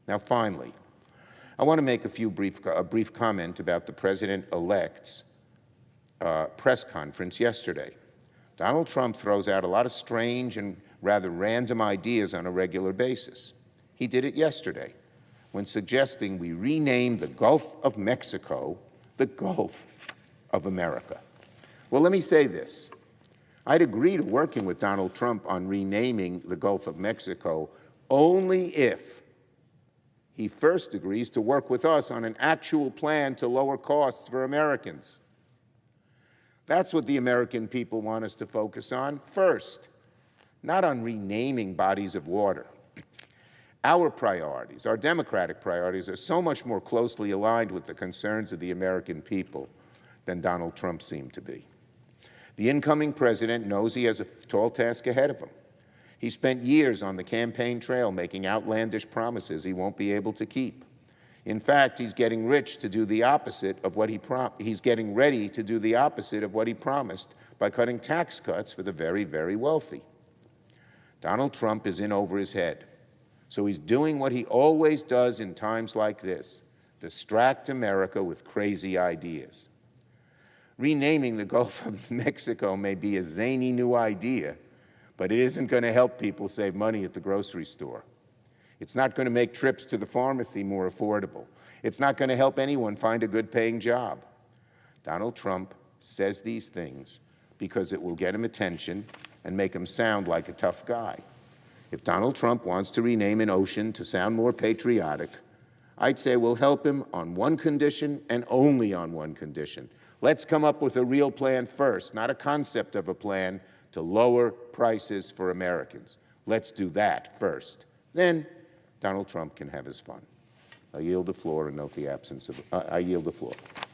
Now, finally, I want to make a brief comment about the President-elect's press conference yesterday. Donald Trump throws out a lot of strange and rather random ideas on a regular basis. He did it yesterday when suggesting we rename the Gulf of Mexico the Gulf of America. Well, let me say this. I'd agree to working with Donald Trump on renaming the Gulf of Mexico only if he first agrees to work with us on an actual plan to lower costs for Americans. That's what the American people want us to focus on first, not on renaming bodies of water. Our priorities, our democratic priorities, are so much more closely aligned with the concerns of the American people than Donald Trump seemed to be. The incoming president knows he has a tall task ahead of him. He spent years on the campaign trail making outlandish promises he won't be able to keep. In fact, he's getting rich to do the opposite of what he's getting ready to do the opposite of what he promised by cutting tax cuts for the very, very wealthy. Donald Trump is in over his head. So he's doing what he always does in times like this, distract America with crazy ideas. Renaming the Gulf of Mexico may be a zany new idea, but it isn't going to help people save money at the grocery store. It's not going to make trips to the pharmacy more affordable. It's not going to help anyone find a good-paying job. Donald Trump says these things because it will get him attention and make him sound like a tough guy. If Donald Trump wants to rename an ocean to sound more patriotic, I'd say we'll help him on one condition and only on one condition. Let's come up with a real plan first, not a concept of a plan to lower prices for Americans. Let's do that first. Then Donald Trump can have his fun. I yield the floor and note the absence of, I yield the floor.